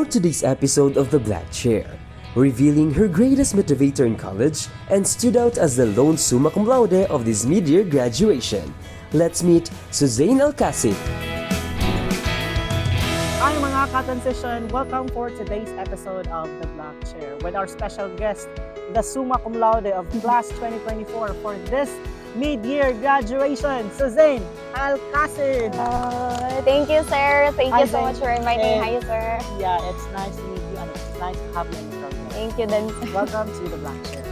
on today's episode of The Black Chair, revealing her greatest motivator in college and stood out as the lone summa cum laude of this mid-year graduation. Let's meet Zanne Alcasid. Hi mga ka-transition! Welcome for today's episode of The Black Chair with our special guest, the summa cum laude of class 2024 for this mid-year graduation, Zanne Alcasid. Thank you, sir. Thank Hi, you so Zanne. much for inviting. Hi, sir. Yeah, it's nice to meet you and it's nice to have you in the program. Thank you, then. Welcome to The Black Chair.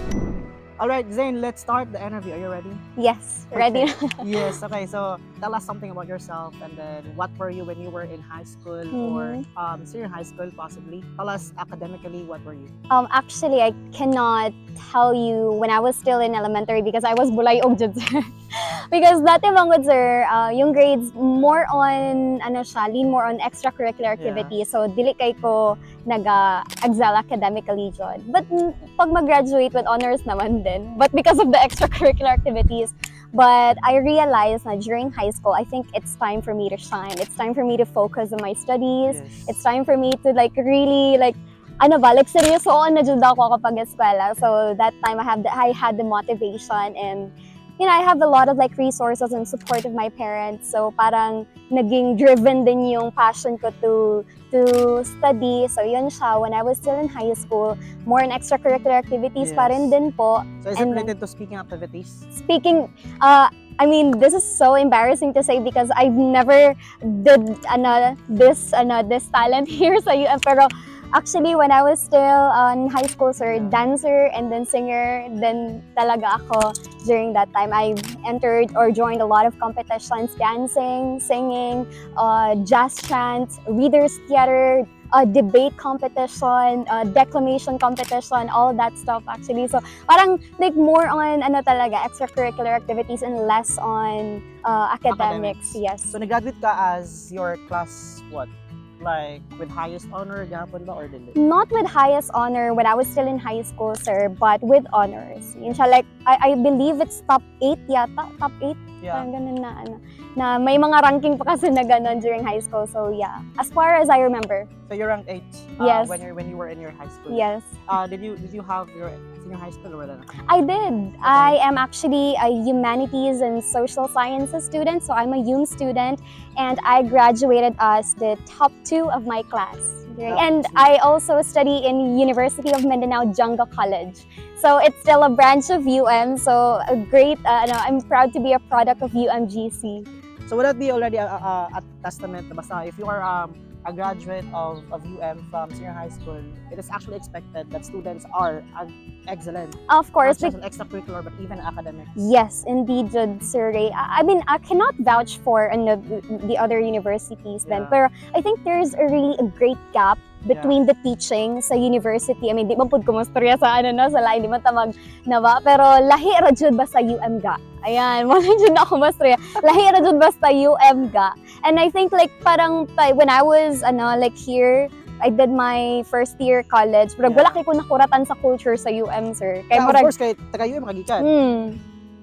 Alright, Zanne, let's start the interview. Are you ready? Yes, ready. Okay. Yes, okay. So tell us something about yourself and then what were you when you were in high school or senior high school possibly. Tell us academically, what were you? Actually, I cannot tell you when I was still in elementary because I was bulay og jud, sir. Because dati bangod, sir, yung grades more on lean more on extracurricular activities. So dili kay ko naga-excel academically jud. But pag mag-graduate with honors naman din. But because of the extracurricular activities, but I realized na during high school, I think it's time for me to shine. It's time for me to focus on my studies. Yes. It's time for me to really seryoso na jud ako kapag eskwela. So that time I had the motivation and I have a lot of resources and support of my parents. So parang naging driven din yung passion ko to study. So yun siya, when I was still in high school, more in extracurricular activities pa rin din po. So is it related to speaking activities? Speaking, this is so embarrassing to say because I've never did this talent here sa UM. Pero actually, when I was still in high school, sir, dancer and then singer, then talaga ako during that time. I entered or joined a lot of competitions, dancing, singing, jazz chants, readers theater, debate competition, declamation competition, all that stuff actually. So parang more on extracurricular activities and less on academics. Yes. So nag-graduate ka as your class what? Like with highest honor, gapon ba or dili? Not with highest honor when I was still in high school, sir, but with honors. Yun siya, I believe it's top 8 yata, top 8. Yeah. Parang ganun na may mga ranking pa kasi na ganun during high school. So yeah, as far as I remember. So you ranked 8 Yes. when you were in your high school. Yes. Did you have your senior high school or wala na? I did. Okay. I am actually a humanities and social sciences student, so I'm a UM student, and I graduated as the top 2 of my class. And I also study in University of Mindanao Junga College. So it's still a branch of UM, so a great, I'm proud to be a product of UMGC. So would that be already a testament na basta if you are a graduate of UM from senior high school, it is actually expected that students are excellent. Of course. Not just an extracurricular, but even academics. Yes, indeed, Jud, Sir Ray. I cannot vouch for the other universities then, Yeah. pero I think there's a great gap between the teaching sa university. Di man pud ko mastorya sa sa lain, di man tamag nawa, pero lahi ra jud basta UM ga. Ayan, mo jud na ako mastorya. Lahi ra jud basta UM ga. And I think parang when I was here, I did my first year college, pero wala kay ko nakuratan sa culture sa UM, sir. Kaya of course, kay taga UM kagikan.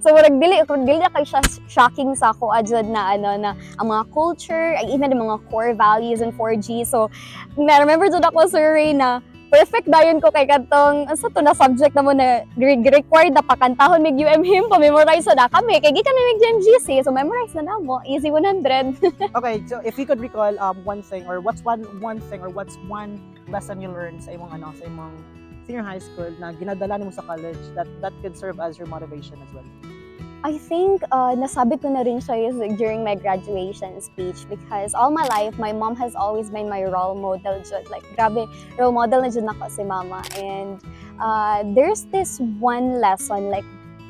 So dili na kay siya shocking sa ako adjud na ang mga culture, even the mga core values and 4G. So na-remember jud ako, sir Ray, na perfect dayon ko kay kadtong na subject na mo na required na pakantahon mig UM hymn, pa-memorize na kami kay gikan mig GMGC. So memorize na mo, easy 100. Okay, so if you could recall one thing or what's one thing or what's one lesson you learned sa imong sa imong senior high school na ginadala nimo sa college that could serve as your motivation as well. I think nasabi ko na rin siya during my graduation speech because all my life, my mom has always been my role model. Grabe, role model na dyan ako si mama. And there's this one lesson,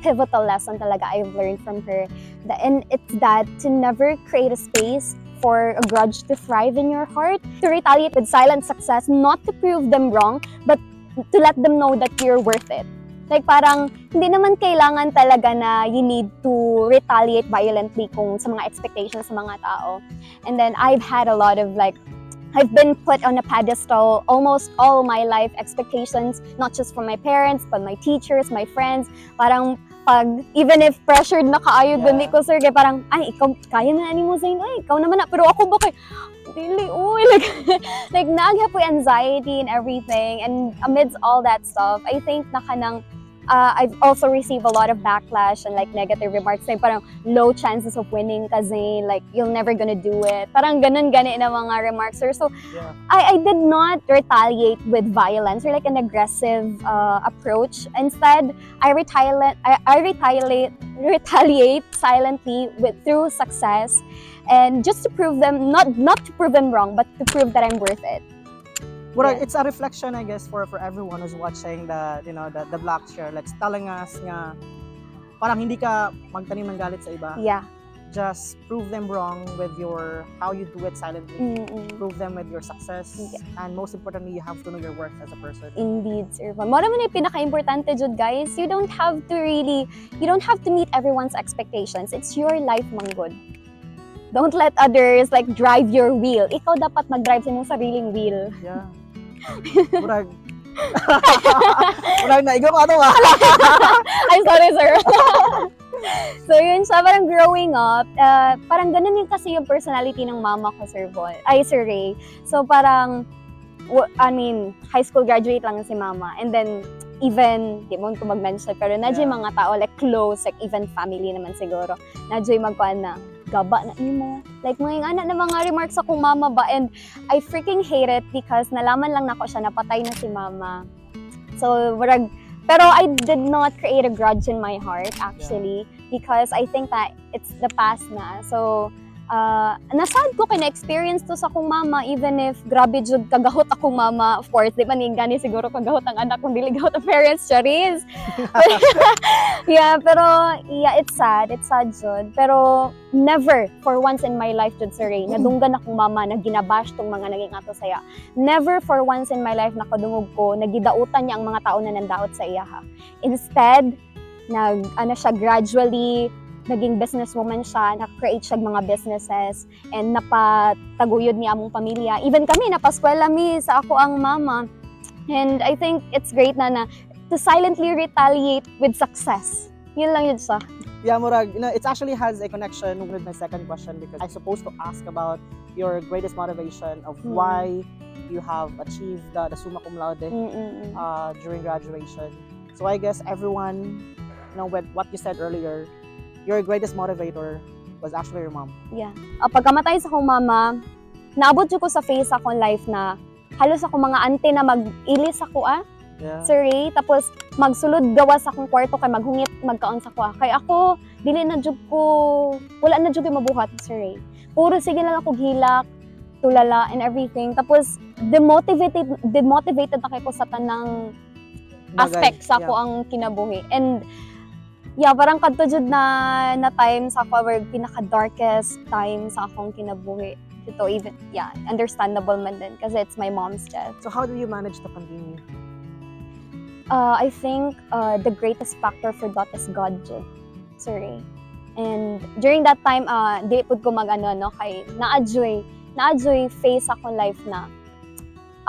pivotal lesson talaga I've learned from her. And it's that to never create a space for a grudge to thrive in your heart, to retaliate with silent success, not to prove them wrong, but to let them know that you're worth it. Parang hindi naman kailangan talaga na you need to retaliate violently sa mga expectations sa mga tao. And then I've had a lot of I've been put on a pedestal almost all my life, expectations, not just from my parents, but my teachers, my friends. Parang even if pressured na kaayo Yeah. gani ko sir, kay parang, ay, ikaw, kaya na ani mo Zain, ay, ikaw naman na, pero ako ba kay, dili, uy, like, like, naagya po anxiety and everything, and amidst all that stuff, I think na kanang, I've also received a lot of backlash and like negative remarks, like parang low chances of winning kasi like you're never gonna do it. Parang ganun gani na mga remarks, sir. So Yeah. I did not retaliate with violence or like an aggressive approach. Instead, I retaliate silently through success, and just to prove them, not to prove them wrong, but to prove that I'm worth it. But Yeah. it's a reflection, I guess, for everyone who's watching the Black Chair. Like, telling us nga, parang hindi ka magtanim ng galit sa iba. Yeah. Just prove them wrong with how you do it silently. Mm-mm. Prove them with your success. Yeah. And most importantly, you have to know your worth as a person. Indeed, sir. Mo naman yung pinaka-importante jud, guys. You don't have to meet everyone's expectations. It's your life, manggod. Don't let others like drive your wheel. Ikaw dapat mag-drive sa iyong sariling wheel. Yeah. Murag. Murag na, ikaw ka ito I'm sorry, sir. So yun siya, parang growing up, parang ganun yung kasi yung personality ng mama ko, Sir Ray. So parang, high school graduate lang si mama. And then, even, di mo ko mag-mention, pero nadyo yung mga tao, like close, like even family naman siguro. Nadyo yung magkuhan na, gaba na mo. Like, mga anak na mga remarks akong mama ba. And I freaking hate it because nalaman lang nako siya, napatay na si mama. So, pero I did not create a grudge in my heart, actually, because I think that it's the past na. So, nasad ko kina-experience to sa akong mama, even if grabe jud kagahot akong mama. Of course, di ba gani siguro kagahot ang anak kung dili gahot ang parents, charis. It's sad jud. Pero never for once in my life jud, Sir Ray, nadunggan akong mama na ginabash tong mga naging ato sa iya. Never for once in my life nakadungog ko nagidautan niya ang mga tao na nandaot sa iya ha. Instead, siya gradually naging businesswoman siya, nag-create siya mga businesses, and napataguyod niya among pamilya. Even kami, napaskwela mi sa ako ang mama. And I think it's great na to silently retaliate with success. Yun lang yun siya. Yeah, murag, it actually has a connection with my second question, because I'm supposed to ask about your greatest motivation of why you have achieved the summa cum laude during graduation. So I guess everyone, with what you said earlier, your greatest motivator was actually your mom. Yeah. Pagkamatay sa akong mama, naabot ko sa phase akong life na halos ako mga ante na mag-ilis ako Yeah. Sir Ray, tapos magsulod gawas akong kwarto kay maghungit magkaon sa ko. Kay ako, wala na jud ko mabuhat, Sir Ray. Puro sige na lang ako hilak, tulala and everything. Tapos demotivated na kay ko sa tanang aspect sa ako ang kinabuhi. And parang kadto jud na time sa ako, were pinaka-darkest time sa akong kinabuhi. Ito even, understandable man din kasi it's my mom's death. So how do you manage to continue? I think the greatest factor for that is God, Sir Ray. And during that time, di pud ko kay naadjoy face akong life na.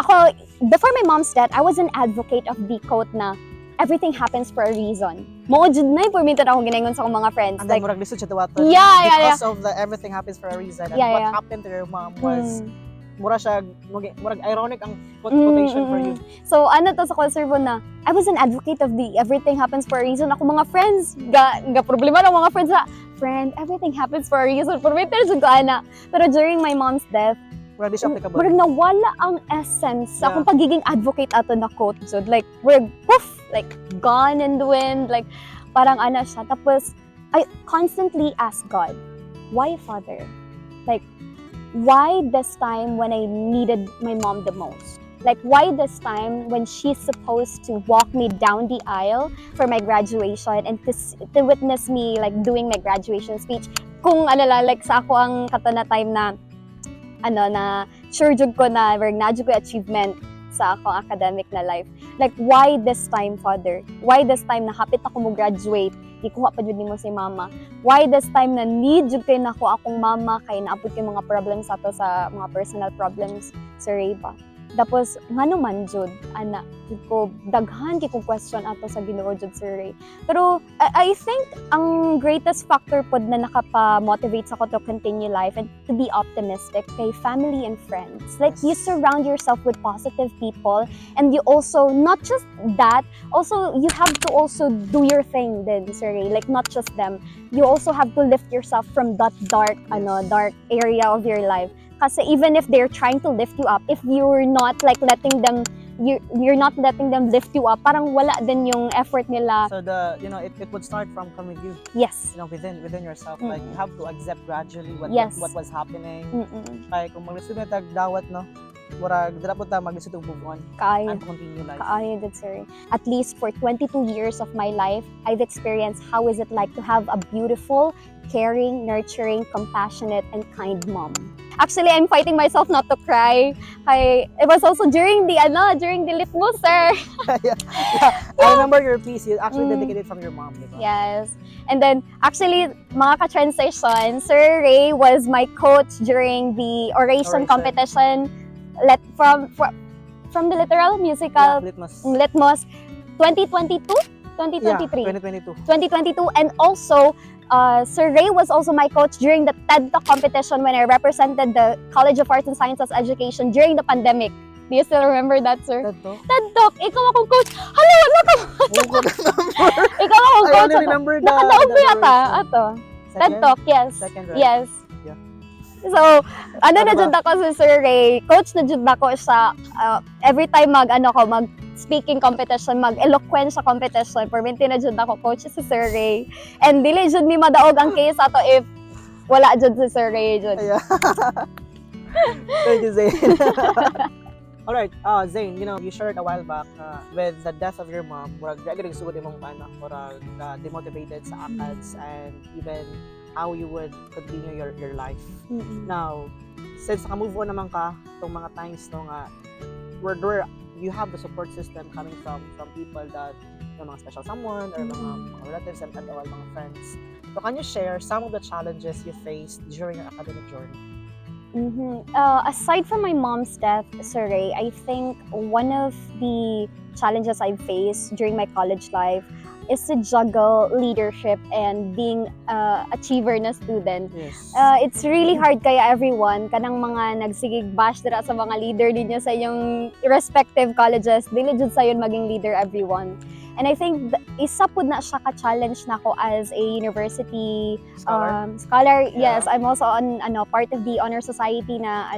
Ako, before my mom's death, I was an advocate of the quote na, everything happens for a reason. Mo jud nay for minsan akong ginaingon sa akong mga friends. And Like, then murag lisod siya dawaton. Yeah. Because of the everything happens for a reason. And Yeah, what yeah. happened to your mom was murag ironic ang quotation for you. So to sa conservo na, I was an advocate of the everything happens for a reason. Ako mga friends, ga problema ng mga friends na, friend, everything happens for a reason. For me, pero during my mom's death, Murag di siya applicable. murag nawala ang essence sa Yeah. akong pagiging advocate ato na quote jud. Like, we're poof, like gone in the wind, like parang siya. Tapos I constantly ask God, why, Father? Like, why this time when I needed my mom the most? Like, why this time when she's supposed to walk me down the aisle for my graduation and to witness me like doing my graduation speech? Kung like sa ako ang kato na time na na sure jud ko na nadyo ko achievement sa akong academic na life. Like, why this time, Father? Why this time na hapit ako mo graduate? Di kuha pa jud nimo si mama. Why this time na need jud kay nako akong mama kay naabot kay mga problems ato sa mga personal problems, Sir Ray ba? Tapos ngano man jud ana jud ko daghan kay kong question ato sa Ginoo jud Sir Ray. Pero I think ang greatest factor pod na nakapa-motivate sa ko to continue life and to be optimistic kay family and friends. Like you surround yourself with positive people, and you also not just that, also you have to also do your thing then Sir Ray. Like not just them. You also have to lift yourself from that dark dark area of your life. Kasi even if they're trying to lift you up, if you're not like letting them, you're not letting them lift you up, parang wala din yung effort nila. So it would start from with you. Yes. Within yourself. Like you have to accept gradually what was happening. Like kung mag-receive na dawat no, murag dira po ta mag-isip to move on and continue life. Kaayo good Sir. At least for 22 years of my life, I've experienced how is it like to have a beautiful, caring, nurturing, compassionate, and kind mom. Actually, I'm fighting myself not to cry. It was also during the litmus, sir. Yeah. I remember your piece. You actually dedicated from your mom. Diba? Yes. And then, actually, mga ka-transition, Sir Ray was my coach during the oration competition from the literal musical Litmus 2022? 2023. Yeah, 2022. And also, Sir Ray was also my coach during the TED Talk competition when I represented the College of Arts and Sciences Education during the pandemic. Do you still remember that, sir? TED Talk? TED Talk! Ikaw akong coach! Hala, wala ka! Ikaw akong coach! I only remember the... Nakadaog mo yata, ato. TED Talk, yes. Second, right? Yes. Yeah. So, na dyan ako si Sir Ray. Coach na dyan ako sa every time mag speaking competition, mag-eloquence sa competition. Perminti na dyan ako coach si Sir Ray. And dili dyan mi madaog ang case ato if wala dyan si Sir Ray dyan. Yeah. Thank you, Zane. Alright, Zane, you shared a while back with the death of your mom, murag regular sugod imong anak, murag demotivated sa Alcasid and even how you would continue your life. Now, since naka-move on naman ka itong mga times no nga where you have the support system coming from people that mga special someone or mga relatives and all mga friends. So can you share some of the challenges you faced during your academic journey? Aside from my mom's death, Sir Ray, I think one of the challenges I faced during my college life is to juggle leadership and being achiever na student. Yes. It's really hard kaya everyone, kanang mga nagsigig bash dira sa mga leader ninyo sa inyong respective colleges, dili jud sayon maging leader everyone. And I think isa pud na siya ka-challenge nako as a university scholar. Yes, I'm also on part of the honor society na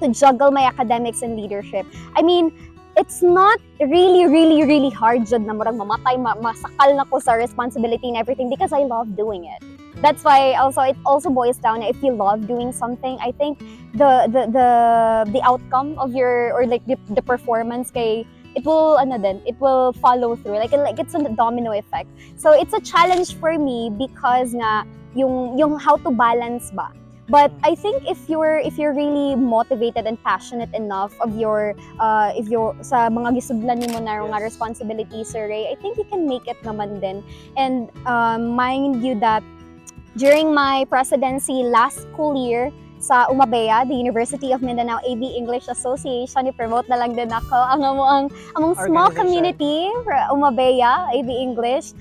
to juggle my academics and leadership. I mean, it's not really hard jud na murag mamatay masakal na ko sa responsibility and everything because I love doing it. That's why it also boils down if you love doing something, I think the outcome of your or like the performance kay it will follow through like it's a domino effect. So it's a challenge for me because nga yung how to balance ba. But I think if you're really motivated and passionate enough of your if you sa mga gisudlan nimo na nga responsibilities, Sir Ray, I think you can make it naman din. And mind you that during my presidency last school year sa Umabea, the University of Mindanao AB English Association, i-promote na lang din ako ang among small community for Umabea AB English.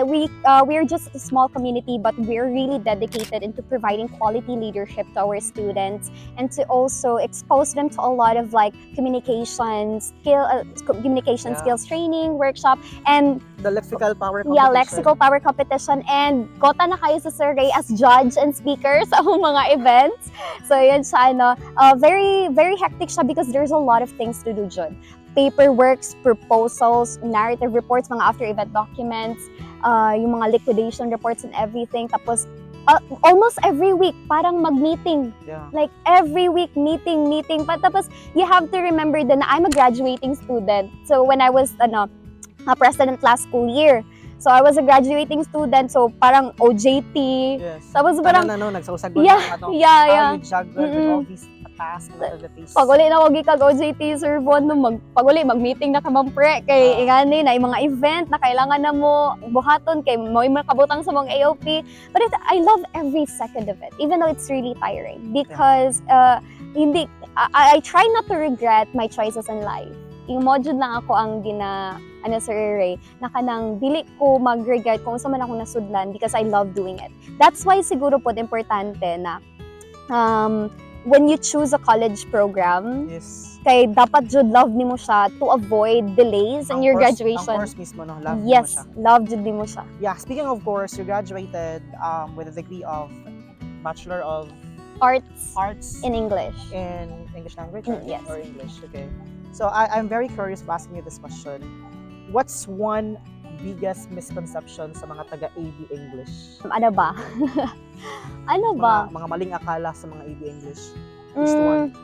We're just a small community but we're really dedicated into providing quality leadership to our students and to also expose them to a lot of like communication skills training, workshop, and the lexical power competition. Yeah, lexical power competition, and kota na kayo sa Sir Ray as judge and speaker sa mga events. So yun siya, very, very hectic siya because there's a lot of things to do dyan. Paperworks, proposals, narrative reports, mga after-event documents, yung mga liquidation reports and everything. Tapos, almost every week, parang mag-meeting. Yeah. Like, every week, meeting. Tapos, you have to remember that I'm a graduating student. So, when I was, a president last school year, so I was a graduating student, so parang OJT. Yes. Tapos parang nagsausagot yeah. How you juggle with all these tasks and the piece. Pag-uli na wagi kag OJT, Sir Von, mag-meeting na ka pre kay ingani na yung mga event na kailangan na mo buhaton kay mo makabutang sa mga AOP. But I love every second of it, even though it's really tiring because hindi I try not to regret my choices in life. Yung module lang ako ang Sir Ray, na kanang dili ko mag-regret kung saan man ako nasudlan because I love doing it. That's why siguro po importante na when you choose a college program, Yes. kay dapat jud love nimo siya to avoid delays in your graduation. Ang course mismo, no? Love Yes, mo siya. love jud nimo siya. Yeah, speaking of course, you graduated with a degree of Bachelor of Arts in in English. English language Yes. or English, okay. So I'm very curious of asking you this question. What's one biggest misconception sa mga taga-AB English? Ano ba? Ano ba? Mga maling akala sa mga AB English. Just one.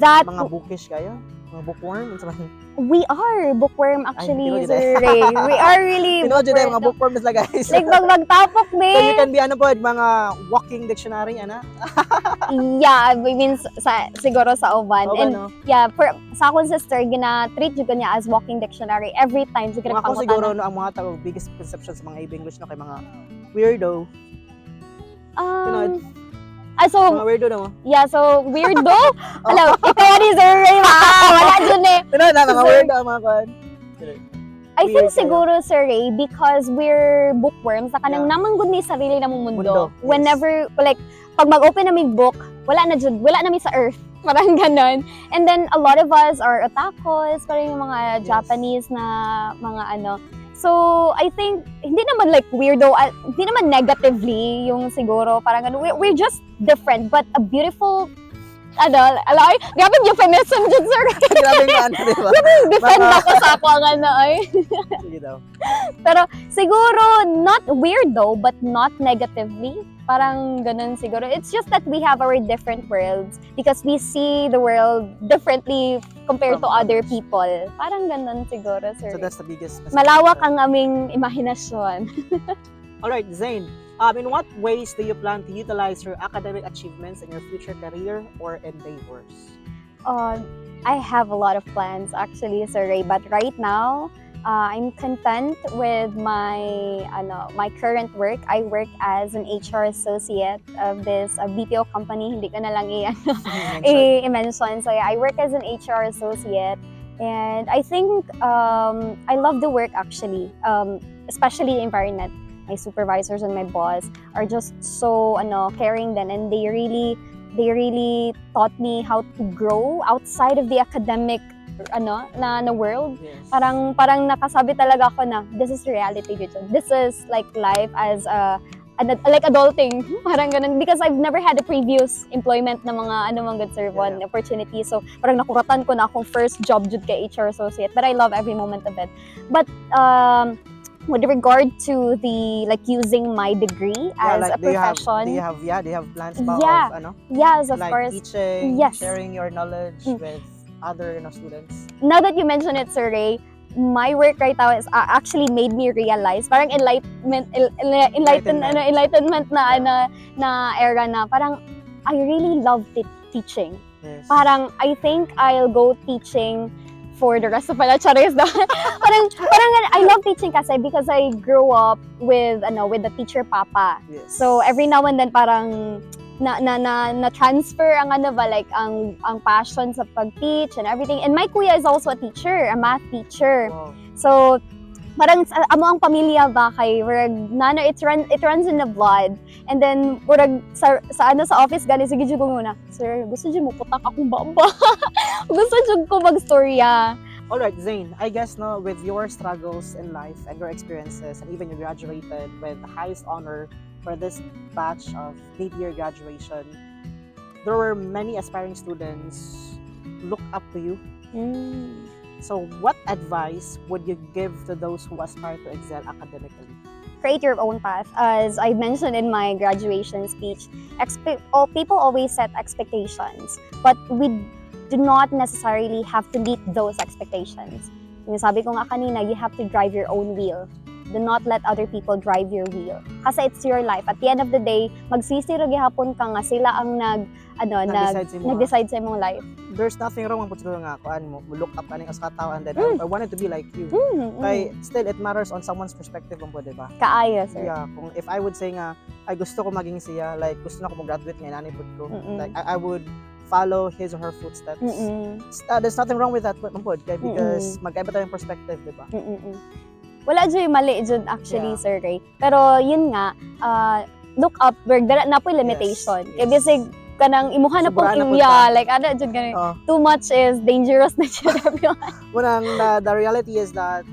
That Mga bookish kayo? Mga bookworm? we are bookworm actually, Ay, Sir Ray. We are really Tinood yun bookworm. mga bookworm nila guys. Like magtapok So you me. can be mga walking dictionary, ana? Yeah, I mean siguro sa uban. O ba, And no? yeah, sa akong sister gina-treat jud niya as walking dictionary every time siguro Kung ako siguro no, ang mga tao biggest misconception sa mga AB English no kay mga weirdo. Tinood. So Mga weirdo na mo. yeah, so weirdo. Hello, ikaw ni Sir Ray. Wala jud eh. Tinood na mga Sir- weirdo ang mga kan. I Weird think kayo. siguro, Sir Ray, because we're bookworms, na kanang Yeah. namanggod ni sarili namong mundo. Mundo, yes. Whenever, like, pag mag-open namin book, wala namin sa earth. Parang ganon. And then, a lot of us are otakus, parang yung mga Yes. Japanese na mga ano. So, I think, hindi naman like weirdo, hindi naman negatively yung siguro, parang ano, we're just different, but a beautiful, alay, grabe yung feminism dyan, Sir. Grabe nga ano, di ba? Defend Baka- ako sa ako ang ano, ay. Sige daw. Pero siguro, not weirdo, but not negatively. Parang ganun siguro. It's just that we have our different worlds because we see the world differently compared to From other others. people. Parang ganun siguro, sir. So that's the biggest Malawak misconception. ang aming imahinasyon. Alright, Zane. In what ways do you plan to utilize your academic achievements in your future career or endeavors? I have a lot of plans actually, Sir Ray, but right now, I'm content with my current work. I work as an HR associate of this BPO company. Hindi ko na lang i-mention. So yeah, I work as an HR associate, and I think I love the work actually, especially the environment. My supervisors and my boss are just so caring then, and they really taught me how to grow outside of the academic na world. Yes. Parang nakasabi talaga ako na this is reality dito. This is like life as like adulting. Parang ganun because I've never had a previous employment na mga good servon opportunity. So parang nakuratan ko na akong first job jud kay HR associate, but I love every moment of it. But with regard to the using my degree as a profession, Do you have plans about Yeah. Yes, of like course. teaching, Yes. sharing your knowledge with other students? Now that you mention it, Sir Ray, my work right now is actually made me realize parang enlightenment na era na parang I really love teaching. Yes. Parang I think I'll go teaching for the rest of my life. Charis na. parang I love teaching kasi because I grew up with the teacher papa. Yes. So every now and then parang na transfer ang ang passion sa pag-teach and everything. And my kuya is also a teacher, a math teacher. Wow. So parang amo ang pamilya ba kay it runs in the blood. And then sa office gani sige jud ko muna. Sir, gusto jud mo putak akong baba. Gusto jud ko magstorya. Alright, Zane, I guess with your struggles in life and your experiences, and even you graduated with the highest honor for this batch of mid-year graduation, there were many aspiring students look up to you. So what advice would you give to those who aspire to excel academically? Create your own path. As I mentioned in my graduation speech, people always set expectations, but we do not necessarily have to meet those expectations. Yung sabi ko nga kanina, you have to drive your own wheel. Do not let other people drive your wheel. Kasi it's your life. At the end of the day, magsisiro gihapon ka nga sila ang nag-decide sa imong life. There's nothing wrong with siguro nga kuan mo look up kaning as katao and then I wanted to be like you. Kay still it matters on someone's perspective mo, di ba? Kaayo, sir. Yeah, kung if I would say nga ay gusto ko maging siya, like gusto na ko mag-graduate ngayon ani pud ko. Like I would follow his or her footsteps. There's nothing wrong with that, because magkaiba tayong perspective, di ba? Wala dyan mali dyan actually, Yeah. Sir Ray. Pero yun nga, look upward, na po limitation. Yes, Kaya yes. bisig kanang imuha na Sobrahan pong na po imya, ta. like ada dyan ganun. Oh. Too much is dangerous na dyan. Unang, the reality is that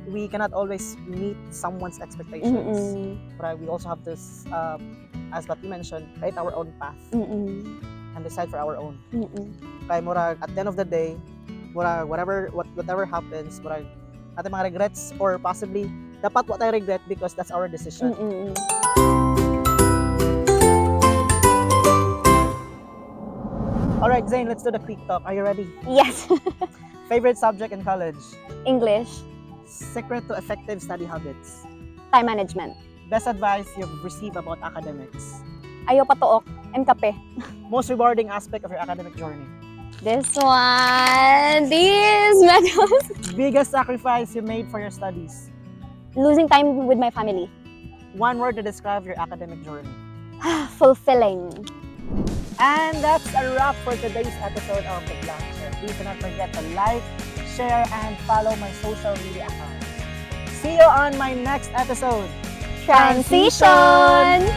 we cannot always meet someone's expectations. But we also have to, as what you mentioned, create our own path and decide for our own. Kaya murag, at the end of the day, murag, whatever happens, murag, natin mga regrets, or possibly, dapat what I regret because that's our decision. Alright, Zane, let's do the quick talk. Are you ready? Yes. Favorite subject in college? English, Secret to effective study habits? time management. Best advice you've received about academics? Ayaw patuok and kape. Most rewarding aspect of your academic journey? This one, these medals. Biggest sacrifice you made for your studies? Losing time with my family. One word to describe your academic journey? Fulfilling. And that's a wrap for today's episode of The Black Chair. Please do not forget to like, share, and follow my social media accounts. See you on my next episode. Transition!